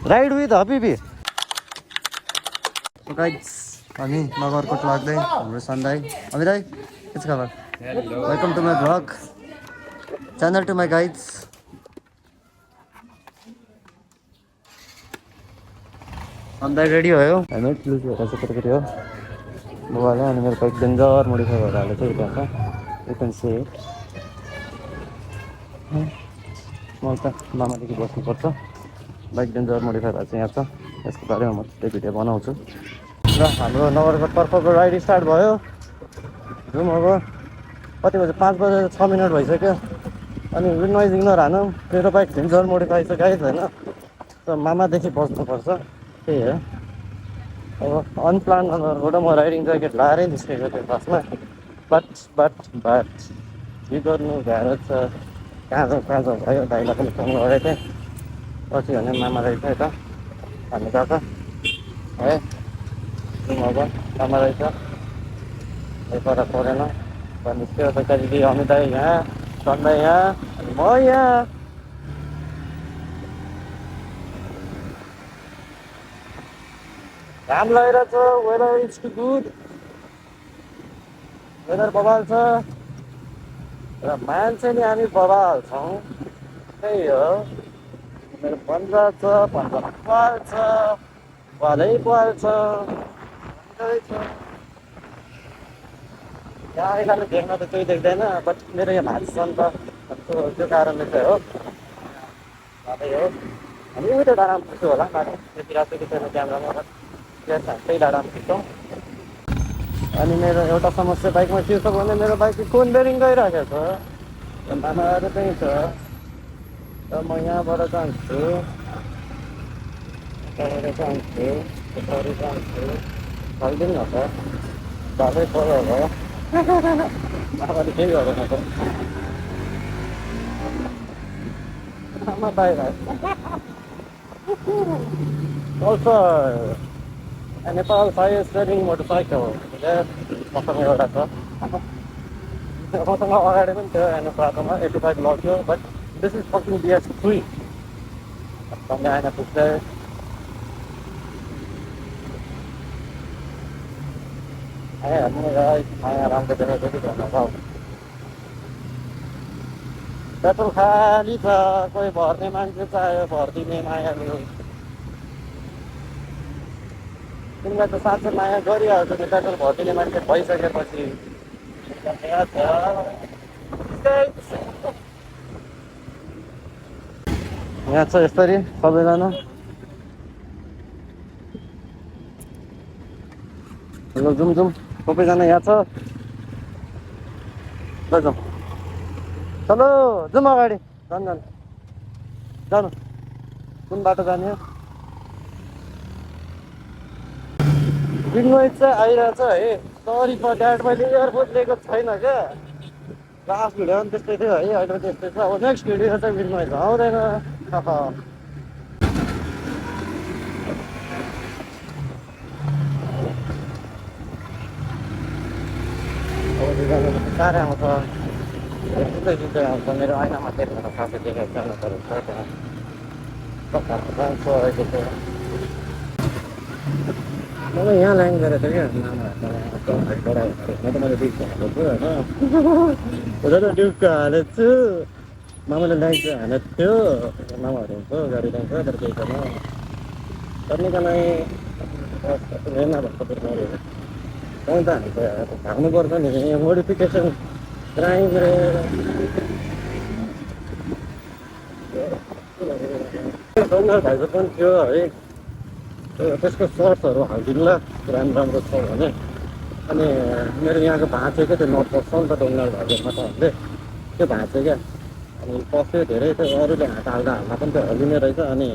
Ride with हबिबी। Guys हामी नगरकोट लाग्दै हाम्रो सन्दाई अमिराई के छ खबर? Welcome to my vlog channel to my guides. सन्दाई रेडी भयो हेलमेट लुज भएर चाहिँ केटाकेटी हो बुबाले अनि मेरो बाइक डेन्जर मोडिफाई भएर हालेको छ त्यहाँ छ यु क्यान सी इट। म त मामादेखि बस्नुपर्छ बाइक डेन्जर मोडिफाई भएको चाहिँ यहाँ छ यसको बारेमा म त्यही भिडियो बनाउँछु र हाम्रो नगरकोट तर्फको राइड स्टार्ट भयो। जाउँ अब कति बजे 5 बजेर 6 मिनट भइसक्यो अनि विन्ड नोइजिङ नहानौँ मेरो बाइक डेन्जर मोडिफाई छ गाइज होइन त मामादेखि बस्नुपर्छ त्यही हो। अब अनप्लान अनुहारबाट म राइडिङ ज्याकेट लाएरै निस्केको थिएँ बसमा बट के गर्नु गाह्रो छ कहाँ जाउँ भयो दाइलाई पनि फोन गरेको थिएँ पछि भने मामा रहेछ यता हामी गएको है जाउँ अब मामा रहेछ पर परेन निस्क्यो त त्यहाँदेखि अमित यहाँ सन्दाई यहाँ अनि म यहाँ घाम लगाइरहेछ weather is too good weather बबाल छ र मान्छे नि हामी बबाल छौँ त्यही हो। मेरो पन्जा छ पन्जा पाल्छ पालै पाल्छ यहाँ आइलाले देख्न त केही देख्दैन बट मेरो यहाँ भान्सा छ नि त त्यो कारणले चाहिँ हो बाटै हो हामी उयो डाँडामा पुग्छु होला बाटो त्यति रातो कि छैन क्यामेरामा त्यही डाँडामा पुग्छौँ। अनि मेरो एउटा समस्या बाइकमा के छ भने मेरो बाइकको कुन बेरिङ गइरहेको छ मामाहरू त्यही छ र म यहाँबाट जान्छु यताबाट जान्छु यताबाट जान्छु फल्दिउँ न त बाटै पऱ्यो अब मामाले केही गरेन त आमा बाहिर also Nepal's highest riding motorcycle मसँग एउटा छ मसँग अगाडि पनि थियो हेर्नु प्रातमा 85 लग्यो but this is fucking BS3 सँगै आएन पुग्दै हेर्नु माया राम्रो देखेको जति भन्नु भाउ पेट्रोल खाली छ कोही भर्ने मान्छे चाहियो भरिदिने मायालु तिमीलाई त साँच्चै माया गरिहाल्छ नि पेट्रोल भरिदिने मान्छे भइसकेपछि यहाँ छ यसरी सबैजना ल जाउँ सबैजना यहाँ छ ल जाउँ चलो जाउँ अगाडि जानु कुन बाटो जाने हो विन्ड नोइज चाहिँ आइरहेछ है सरी फर द्याट मैले इयरफोन लिएको छैन क्या लास्ट भिडियो पनि त्यस्तै थियो है अहिले पनि त्यस्तै छ अब नेक्स्ट भिडियो चाहिँ विन्ड नोइज आउँदैन साह्रै आउँछ जुन आउँछ मेरो ऐनामा देख्न त खासै देखेको छैन तर छ त्यहाँ कताको जान्छ अहिले चाहिँ मलाई यहाँ ल्याङ गरेको थियो क्या मामाबाट मैले डिउक हालेको छु होइन डिउक हालेको छु मामाले ल्याङ चाहिँ हालेको थियो मामाहरू हुन्छ गाडी ल्याउँछ तर केही छैन गर्ने का नै हेर्न भएको मऱ्यो कहीँ त हामी त भाग्नुपर्छ नि मोडिफिकेसन क्राइम भाइको पनि थियो है त्यसको सर्ट्सहरू हालिदिनुला राम्रो छ भने अनि मेरो यहाँको भाँचे क्या त्यो नपर्छ नि त डोङ्गाल भाइकोमा त हामीले त्यो भाँचे क्या अनि पस्यो धेरै त्यो अरूले हात हाल्दा हाल्दा पनि त्यो हल्लिने रहेछ अनि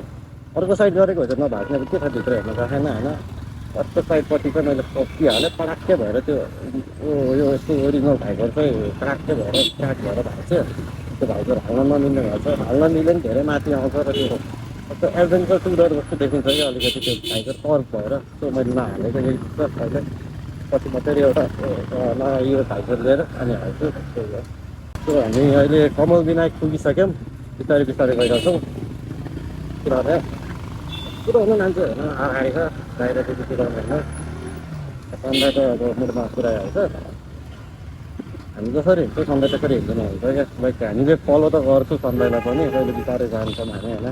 अर्को साइड गरेको हुन्छ नभाग्ने के छ भित्र हेर्न गएन होइन अर्को साइडपट्टि चाहिँ मैले पस्किहालेँ पराक्कै भएर त्यो यो यस्तो ओरिजिनल भाइको चाहिँ पराक्कै भएर क्याट भएर भाँच्यो त्यो भाइको हाल्न नमिल्ने भएछ हाल्न मिल्यो नि धेरै माथि आउँछ र त्यो त्यो एडभेन्चर टुरर जस्तो देखिन्छ क्या अलिकति त्यो भाइको टर्क भएर त्यो मैले नहालेको अहिले पछि म फेरि एउटा नयाँ यो भाइको लिएर अनि हाल्छु त्यही हो। त्यो हामी अहिले कमल विनायक पुगिसक्यौँ बिस्तारै बिस्तारै गइरहेछौँ किनभने कुदाउनु मान्छे होइन अगाडि छ बाहिर त्यति कुदाउनु होइन सन्ध्या त अब मुडमा पुऱ्याइहाल्छ हामी जसरी हिँड्छौँ सन्ध्या त्यसरी हिँड्दैन हुन्छ क्या बाइक हामीले फलो त गर्छौँ सन्ध्यालाई पनि कहिले बिस्तारै जान्छौँ हामी होइन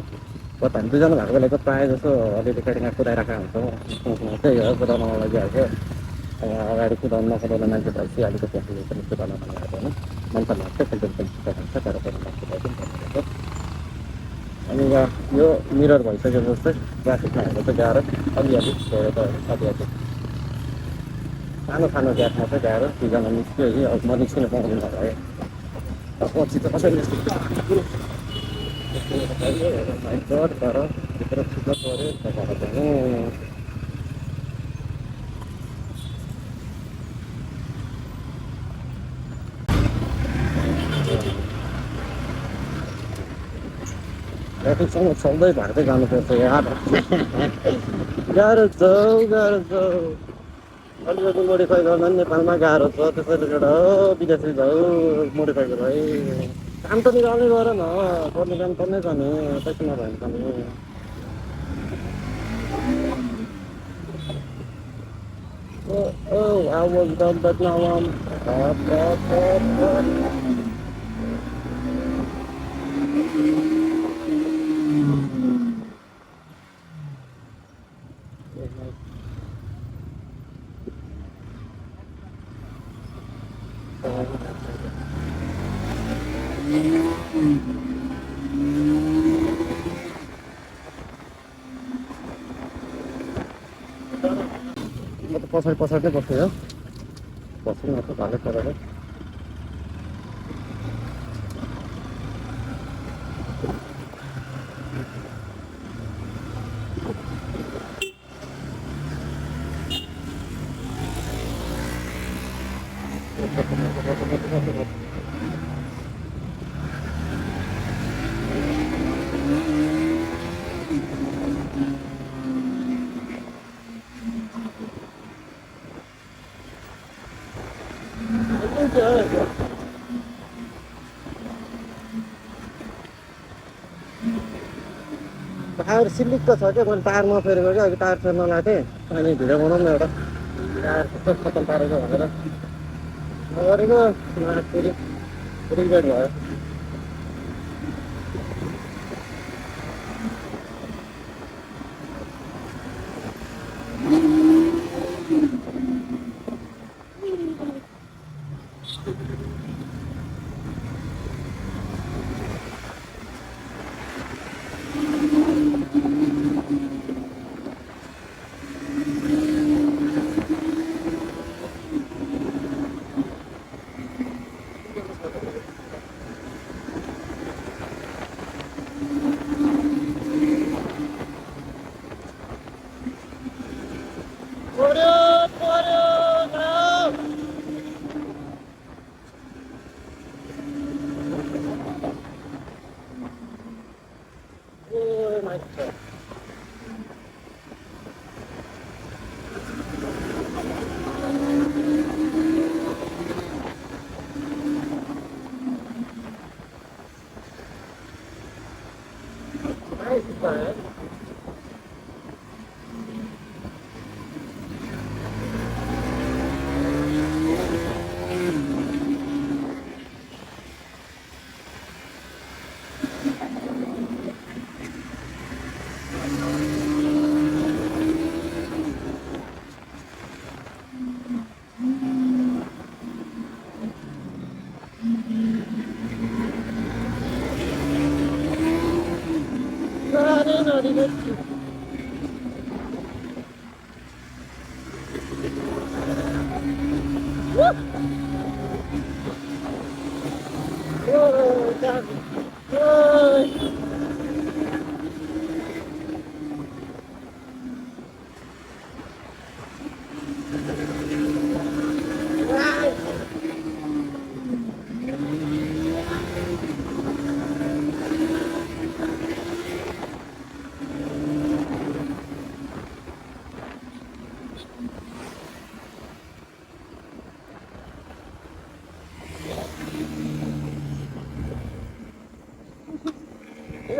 बट हामी दुईजना भएको बेला त प्रायः जस्तो अलिअलि कटिङमा कुदाइरहेको हुन्छौँ त्यही हो कुदाउन मन लागिहाल्छ अब अगाडि कुदाउनु नकुदाउने मान्छे भएपछि अलिकति आफूले पनि कुदाउन मन लाग्छ होइन मन त लाग्छ एकदम पनि कुदाइन्छ तर पनि नकुदाइदिउँ भन्ने अनि यहाँ यो मिरर भइसकेपछि चाहिँ ट्राफिकमा हेर्नु चाहिँ गाह्रो अलिअलि धेरै त अलिअलि सानो सानो ग्यापमा चाहिँ गाह्रो दुईजना निस्क्यो कि अब म निस्किनु पाउँदैन भयो पछि त कसरी निस्किन्छ तर भित्र छिट्न पऱ्यो तपाईँहरू पनि ट्राफिकसँग चल्दै भाग्दै जानुपर्छ यार गाह्रो छ अलिकति मोडिफाई गर्न पनि नेपालमा गाह्रो छ त्यसैले गर्दा विदेशी जाऊ मोडिफाई गर है काम त निकाल्ने गर न पर्ने काम पर्नै छ नि पैसा नभए पनि I was done but now I'm म त पछाडि नै बस्थेँ हो बस्नु न त भालै परेर टायर सिलिक त छ क्या मैले टायर नफेरेको क्या अघि टायर फेर्न लगाएको थिएँ अनि भिडियो बनाउँ न एउटा टायर कस्तो खतम पारेको भनेर नगरेको फेरि रिग्रेट भयो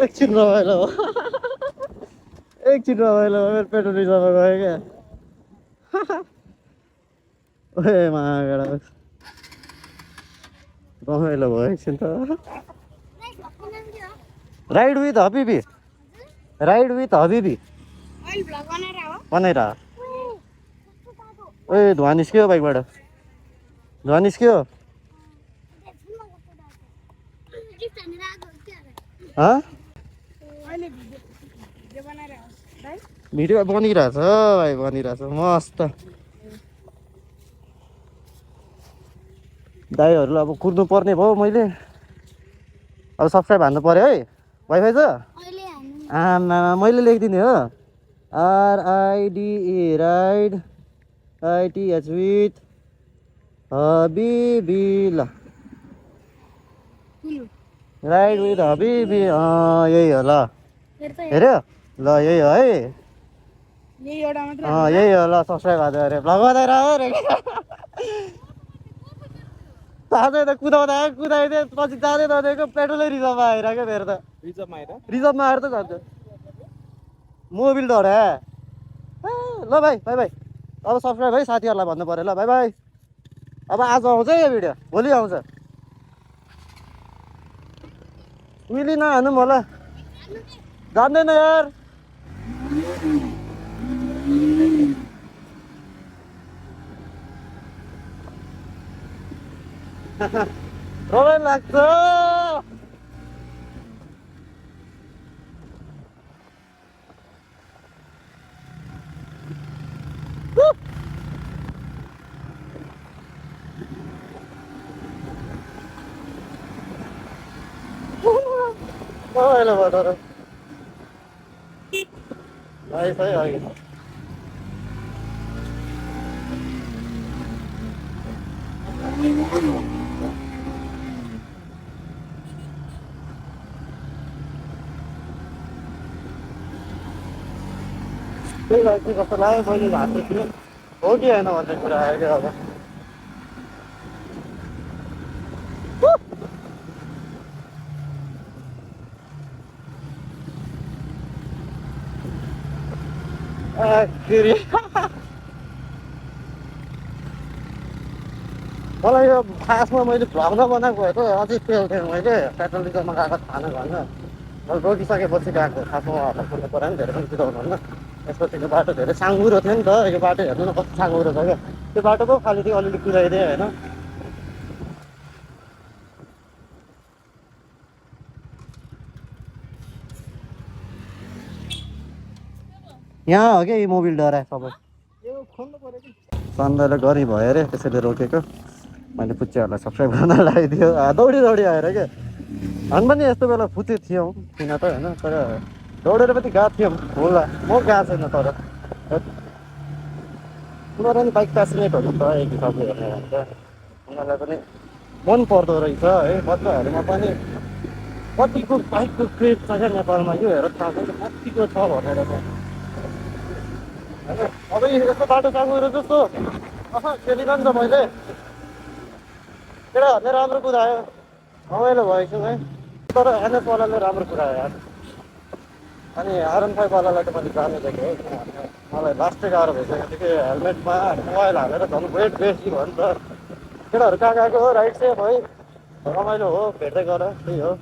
एकछिन रमाइलो एकछिन रमाइलो मेरो पेट्रोल रिजर्भमा गयो क्या ओए मागडा रमाइलो भयो एकछिन त राइड विथ हबिबी राइड विथ हबिबी बनाइरह ओए धुवा निस्क्यो बाइकबाट धुवा निस्क्यो भिडियो बनिरहेछ भाइ बनिरहेछ मस्त दाइहरू अब कुद्नु पर्ने भयो मैले अब सब्सक्राइब हान्नु पर्यो है वाइफाई छ आमा मैले लेखिदिने हो RIDE राइड ITH विथ हबिबी ल राइड विथ हबिबी यही हो ल हेऱ्यो ल यही हो है यही हो ल सब्सक्राइब हाल्यो अरे भ्लग बनाएर अरे ताजै त कुदाउँदा कुदाइदियो पछि जाँदै जाँदैको पेट्रोलै रिजर्भमा आइरहेको मेरो त रिजर्भमा आएर त जान्छ मोबिल डढा ल भाइ बाई बाई अब सब्सक्राइब है साथीहरूलाई भन्नु पऱ्यो ल बाई बाई अब आज आउँछ है यो भिडियो भोलि आउँछ मिली नहाल्नु होला जान्दैन यार रमाइलो लाग्छ रमाइलो भयो तर आइस है अघि त्यही भएर चाहिँ कस्तो लाग्यो मैले भात थिएँ हो कि होइन भन्ने कुरा आयो क्या अब मलाई यो खासमा मैले भ्लग नबनाएको भए त अझै पेल्थेँ मैले पेट्रोल डिजलमा गएको खाना भन्न मैले रोकिसकेपछि गएको खासमा हल्ला कुद्नु पऱ्यो नि धेरै पनि कुदाउनु भन्न यसपछिको बाटो धेरै साँघुरो थियो नि त यो बाटो हेर्नु न कस्तो साँघुरो छ क्या त्यो बाटो पो खालि थियो अलिअलि कुदाइदिएँ होइन यहाँ हो क्या यो मोबिल डराए सबै सन्दाले गरी भयो अरे त्यसैले रोकेको मैले पुच्चिहरूलाई सब्सक्राइब गर्न लगाइदियो दौडी दौडी आएर क्या हामी पनि यस्तो बेला फुच्चे थियौँ किन त होइन तर दौडेर पनि गएको थियौँ होला म गएको छैन तर उनीहरू पनि बाइक प्यासनेटहरू त एक हिसाबले हेर्ने भन्छ उनीहरूलाई पनि मन पर्दो रहेछ है बच्चाहरूमा पनि कतिको बाइकको क्रेज छ क्या नेपालमा यो हेरेर थाहा छ कतिको छ भनेर चाहिँ अब यस्तो बाटो साँघुरो जस्तो खेलिरहन्छ मैले केटाहरूले राम्रो कुदायो रमाइलो भएको है तर एनएसवालाले राम्रो कुरायो यार अनि R15वालालाई त मैले जाने देखेँ है किनभने मलाई लास्टै गाह्रो भइसकेको थियो कि हेलमेटमा मोबाइल हालेर झन् वेट बेसी भयो नि त केटाहरू कहाँ गएको हो राइट सेफ है रमाइलो हो भेट्दै गर त्यही हो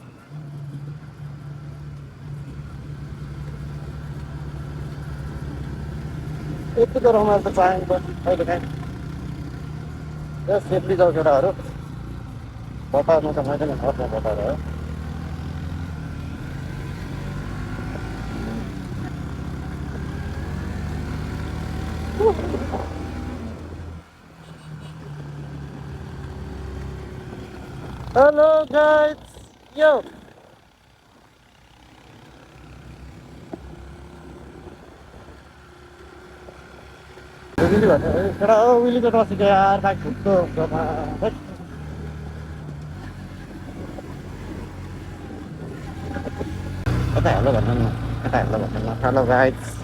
यति त रमाइलो त चाहिन्छ कहिले काहीँ सेफली जाऊ केटाहरू बटार्नु त मैले नि घरमा बटाएर है हेलो गाइस यो विली भन्ने केटा हो विली त नसिक्यो यार बाइक घुट्दो हुन्छमा कता हेलो भन्नु न कता हेलो भन्नु न हेलो गाइस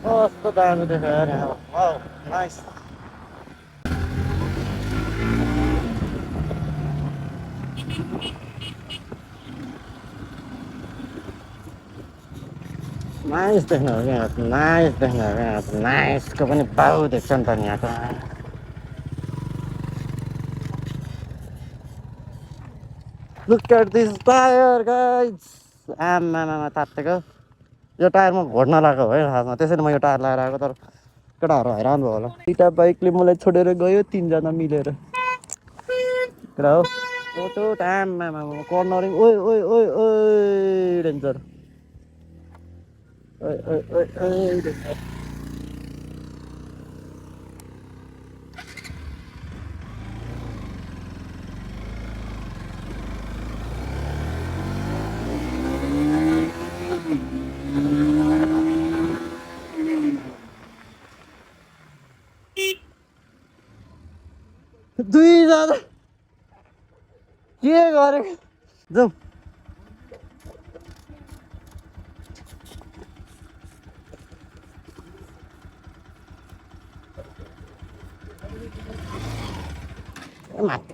कस्तो दामी देख्यो यार यहाँ वाउ नाइस नाइस देख्नु हो क्या नाइस देख्नु हो क्या नाइसको पनि बाउ देख्छ नि त नि यहाँको look at this tyre guys आमामा तात्तेको यो टायर म घोड्न लगाएको है खासमा त्यसैले म यो टायर लगाएर आएको तर केटाहरू हैरान भयो होला दुईवटा बाइकले मलाई छोडेर गयो तिनजना मिलेर केटा हो टोटो आमामा कर्नरिङ ओइ ओइ ओइ ओइ डेन्जर ओइ ओइ ओइ ओइ डेन्जर दुईजना के गरेको जाउँ माथि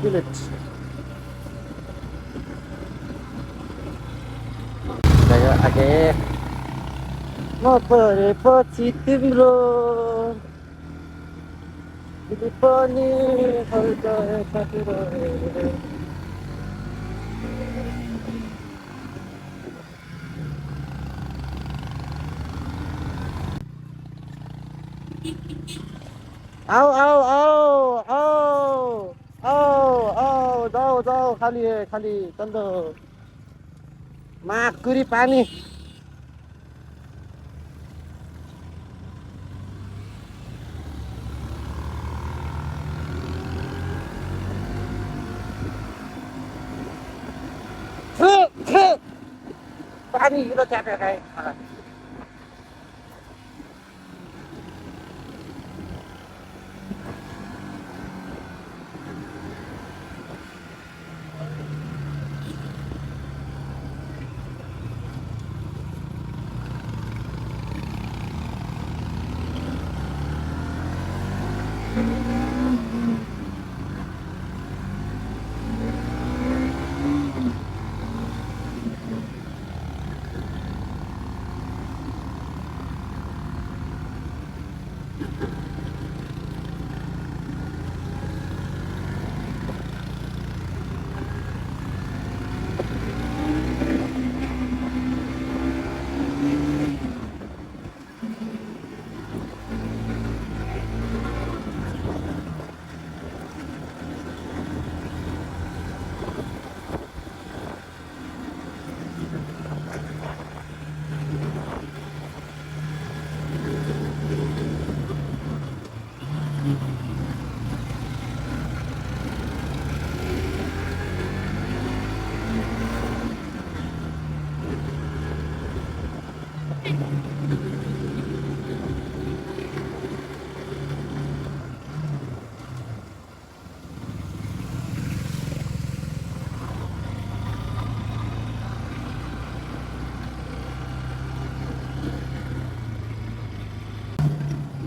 बुलेट आगे म परेपछि तिम्रो पनि आओ आओ आओ आओ आओ आओ जाओ जाओ खाली है खाली चल दो माकुरी पानी पानी किलो च्यापेर खाएँ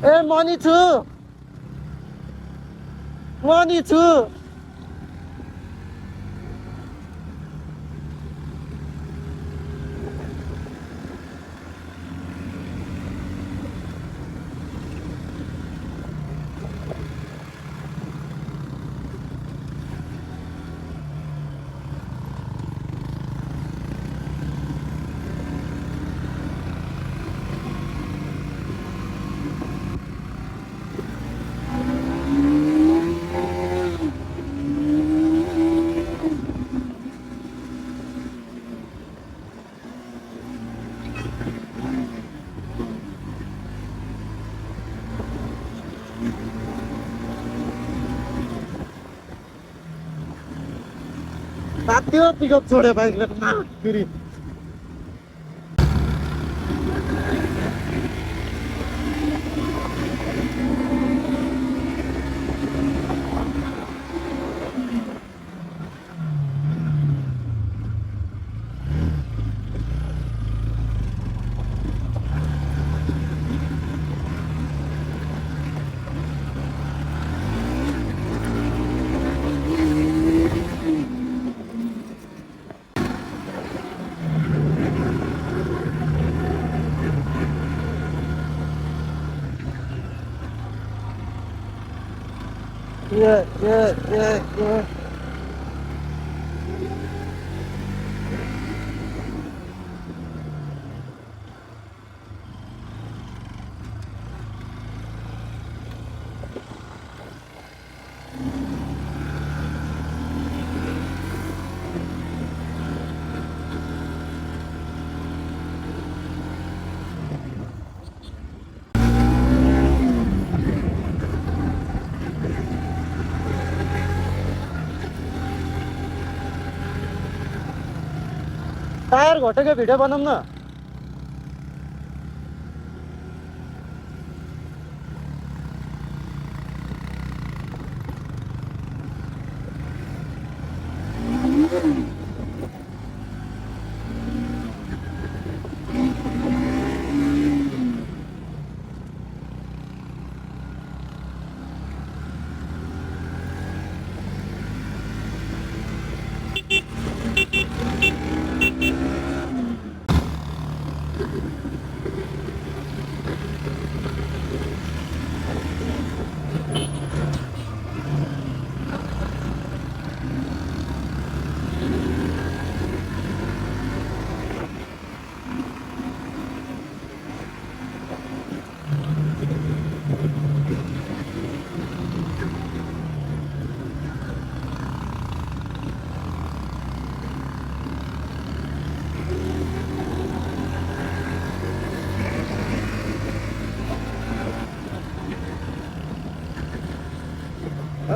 ए मनी छु तात्यो पिकअप छोड्यो बाइकले फेरि Yeah. टायर घटेको भिडियो बनाऊँ न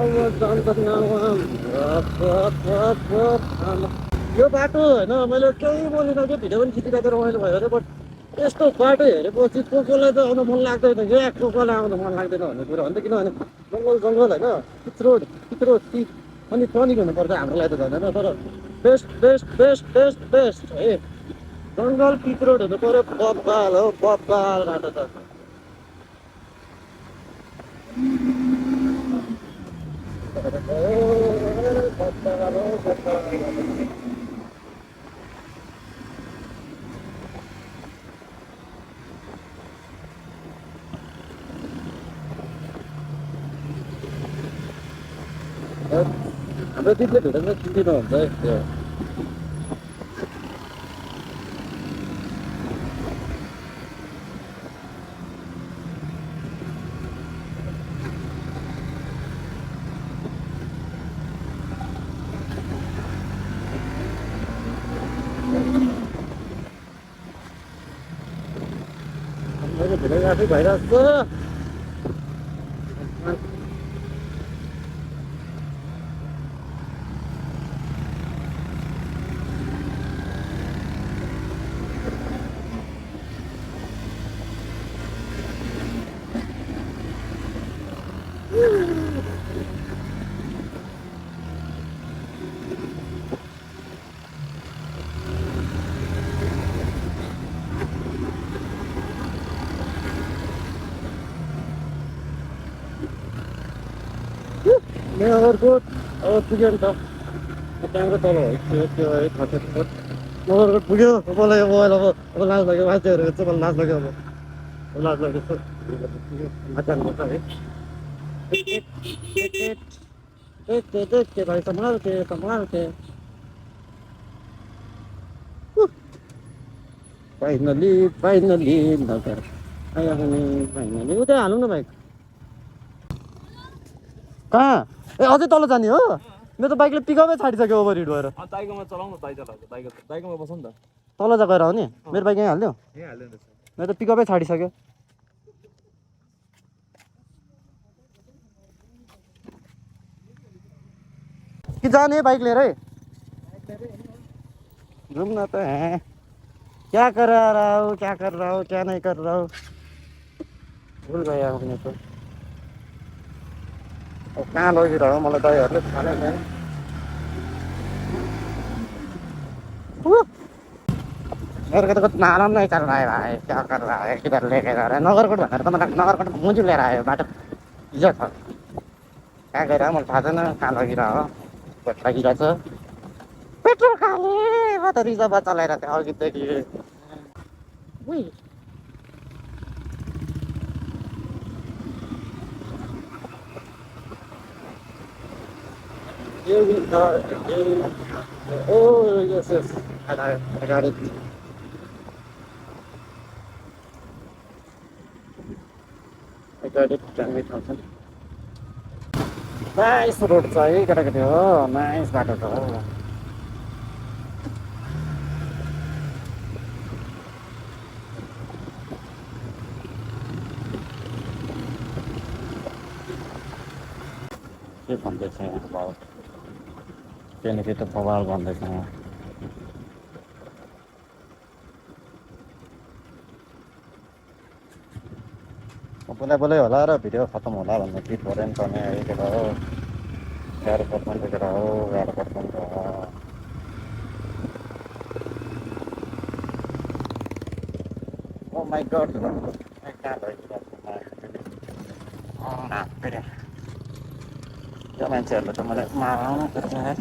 यो बाटो होइन मैले केही बोलिनँ कि भिडियो पनि खिचिरहेको रमाइलो भयो अरे बट यस्तो बाटो हेरेपछि को कोलाई त आउनु मन लाग्दैन क्या को कोलाई आउनु मन लाग्दैन भन्ने कुरो हो नि त किनभने जङ्गल होइन पिच रोड अनि टनिक हुनुपर्छ हाम्रो लागि त झन् होइन तर बेस्ट है जङ्गल पिच रोड हुनु पऱ्यो बब्बाल हो बब्बाल बाटो त हाम्रो दिदीले भेटेर चिन्दिनुहुन्छ है त्यो भिडियोग्राफी भइरहेको नगरकोट अब पुग्यो नि त त्यहाँको तल है त्यो है नगरकोट पुग्यो मलाई मोबाइल अब लाज लाग्यो मान्छेहरू हेर्छ मलाई लाज लाग्यो अब लाज लाग्यो मान्छेहरू है भाइ सम्हाल्थे फाइनली नगर फाइनली उतै हालौँ न भाइ कहाँ ए अझै तल जाने हो मेरो त बाइकले पिकअपै छाडिसक्यो ओभर हिट भएर दाइकोमा चलाउनु दाइकोमा बसौँ न त तल जा गएर आउने मेरो बाइक यहीँ हालिदियो मेरो त पिकअपै छाडिसक्यो कि जाने बाइक लिएर है जाऊँ न त क्या कर रहा हो क्या कर रहा हो क्या नहीं कर रहा हो भुल गया हमने तो कहाँ लगिरह मलाई दहीहरूले थाहा नै छैन मेरे को तो कुछ मालूम नहीं चल रहा है भाई क्या कर रहा है किधर लेके जा रहा है नगरकोट भनेर त मलाई नगरकोट मुजु लिएर आयो बाटो हिजो छ कहाँ गएर मलाई थाहा छैन कहाँ लगिरह पेट लागिरहेछ पेट्रोल खाले म त रिजर्भ चलाएर थिएँ अघिदेखि Oh, yes, yes. I got it. I got it. 10,000. Nice road छ है केटाकेटी हो नाइस बाटो छ हो के भन्दैछ यहाँ भाउ त्यहाँदेखि त बवाल भन्दैछ यहाँ बोलाइ होला र भिडियो खत्तम होला भन्ने गीत भरे नि पर्ने यतिखेर हो गाह्रो पर्छ यतिखेर हो गाह्रो पर्छ नि त ओ माई गड कहाँ फेरि यो मान्छेहरूले त मलाई माराउनु पर्छ कहाँ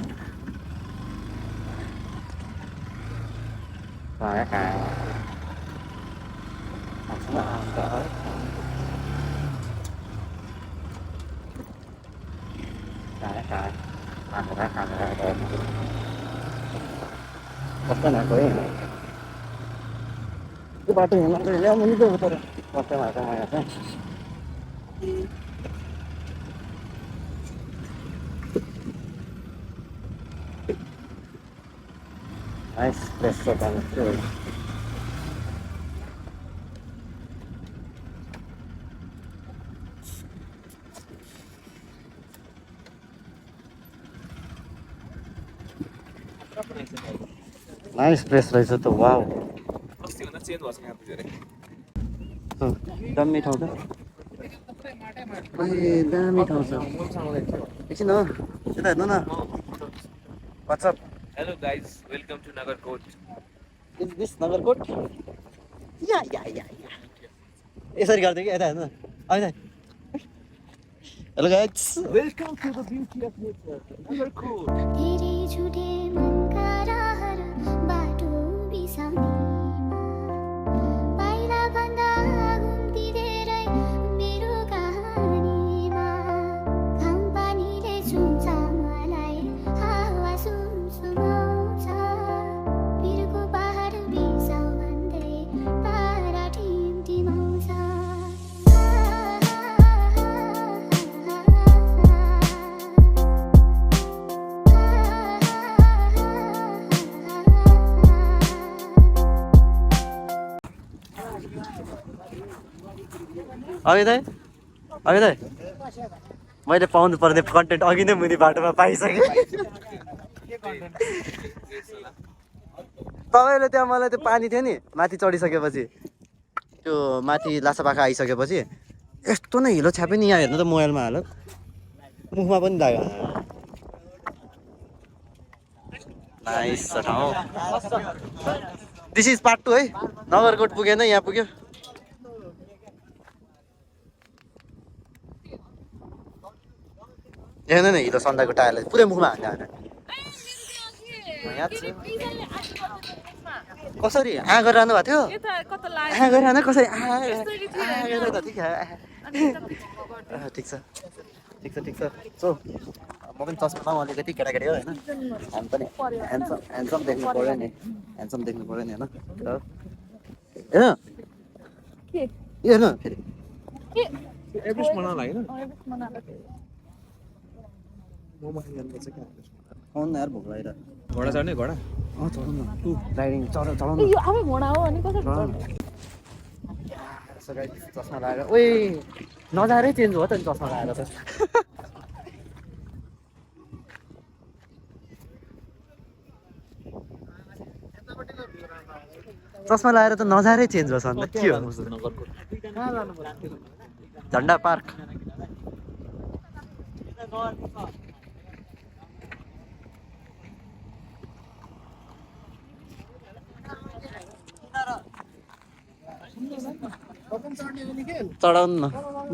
कस्तो भएको है त्यो बाटो हिँड्न चाहिँ ल्याउनु नि त तर कस्तो भएको म यहाँ चाहिँ नाइस प्लेस छ त्यहाँ नाइस प्लेस रहेछ त वाउ दामी ठाउँ त दामी ठाउँ छ एकछिन हो यता हेर्नु न what's up Hello guys, welcome to Nagarkot. Is this Nagarkot या यसरी गरिदियो कि यता हेर्नु न अहिले hello guys Welcome to the beauty of nature, Nagarkot. तेरे झूठे मन का रहर बाटो बिसाउनेमा पाइला भन्दा घुम्ती धेरै मेरो कहानीमा घाम पानीले छुन्छ मलाई हावा सुमसुमाउँछ पिरको पहाड बिसाउ भन्दै तारा टिमटिमाउँछ अघि दाइ मैले पाउनु पर्ने कन्टेन्ट अघि नै मुनि बाटोमा पाइसकेँ तपाईँले त्यहाँ मलाई त्यो पानी थियो नि माथि चढिसकेपछि त्यो माथि लासापाखा आइसकेपछि यस्तो नै हिलो छ्यापे नि यहाँ हेर्नु त मोबाइलमा हालत मुखमा पनि लाग्यो नाइस छ ठाउँ दिस इज पार्ट 2 है नगरकोट पुगेन यहाँ पुग्यो हेर्नु न हिलो सन्दाको टायरले पुरै मुखमा हान्यो कसरी आ गरेर आउनु भएको थियो आ गरेर आउनु कसरी ठिक छ सो म पनि चस्मा लाउँ अलिकति केटाकेटी हो होइन हामी पनि ह्यान्डसम देख्नु पऱ्यो नि होइन हेर्नु फेरि एभरेस्ट बनाउला हैन मोमो खान जानुपर्छ क्या आउनु यार भोक लागिरहेको घोडा चढ्ने घोडा चढाउँ न राइडिङ चढाउँ न यो आफै घोडा हो अनि कसरी चढ्नु? चस्मा लगाएर ओए नजारै चेन्ज हो त नि चस्मा लगाएर त चस्मा लगाएर त नजारै चेन्ज भएछ अन्त के हो झन्डा पार्क चढाउनु न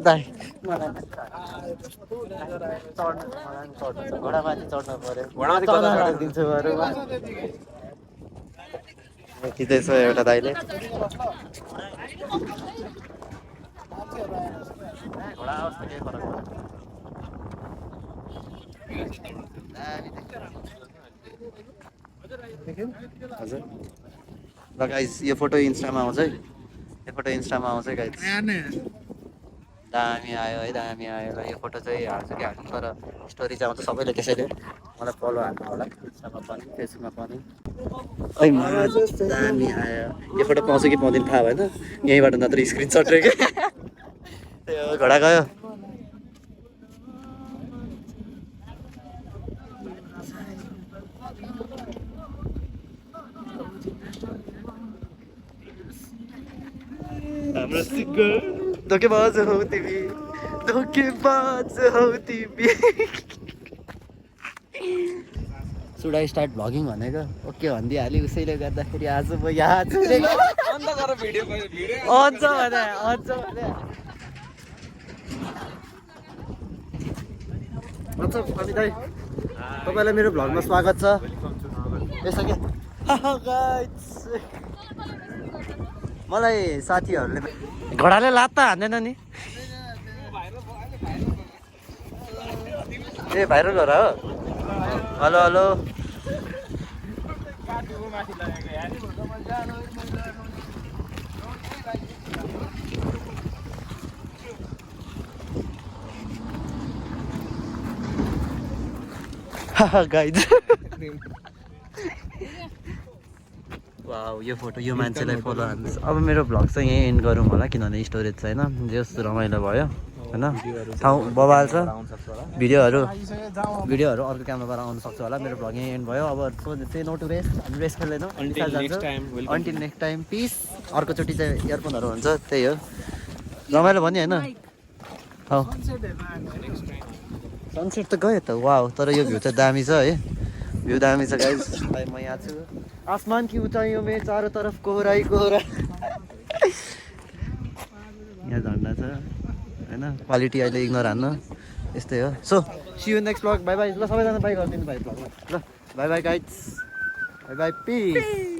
दाइ घोडामाथि चढ्नु पर्यो दिन्छु बरु खिच्दैछ एउटा दाइले घोडा आओस् त केही फरक हजुर ल गाइस यो फोटो इन्स्टामा आउँछ है यो फोटो इन्स्टामा आउँछ है गाइस दामी आयो है दामी आयो ल यो फोटो चाहिँ हाल्छु कि हाल्नु तर स्टोरी चाहिँ आउँछ सबैले त्यसैले मलाई फलो हाल्नु होला इन्स्टामा पनि फेसबुकमा पनि ऐ दामी आयो यो फोटो पाउँछ कि पाउँदैन थाहा भएन यहीँबाट नत्र स्क्रिनसट रे त्यही हो घोडा गयो हाम्रो सिङ्गर धोकेबाज हौ तिमी धोकेबाज हौ तिमी सुड आई स्टार्ट भ्लगिङ भनेको ओके भनिदिइहाल्यो उसैले गर्दाखेरि आज म यहाँ छु अझ भने अच्छा अनि दाइ तपाईँलाई मेरो भ्लगमा स्वागत छ यसो के मलाई साथीहरूले घोडाले लात्ता हान्दैन नि ए भाइरल घोडा हो हेलो हेलो गाइज वाउ यो फोटो यो मान्छेलाई फलो हान्दैछ अब मेरो भ्लग चाहिँ यहीँ एन्ड गरौँ होला किनभने स्टोरेज छैन जस रमाइलो भयो होइन ठाउँ बबाल छ भिडियोहरू अर्को क्यामेराबाट आउनु सक्छ होला मेरो भ्लग यहीँ एन्ड भयो अब चाहिँ नो टु रेस्ट हामी रेस्ट खेल्दैनौँ अन्टिल नेक्स्ट टाइम पिस अर्कोचोटि चाहिँ इयरफोनहरू हुन्छ त्यही हो रमाइलो भयो नि होइन हौ सनसेट त गयो त वाउ तर यो भ्यू चाहिँ दामी छ है भ्यू दामी छ गाइस भाइ म यहाँ छु आसमान की ऊंचाइयों में चारों तरफ कोहरा ही कोहरा यहाँ झन्डा छ होइन क्वालिटी अहिले इग्नोर हान्नु यस्तै हो so see you next vlog bye bye ल सबैजना बाई गरिदिनु भाइ ब्लगमा ल bye bye guys bye bye piece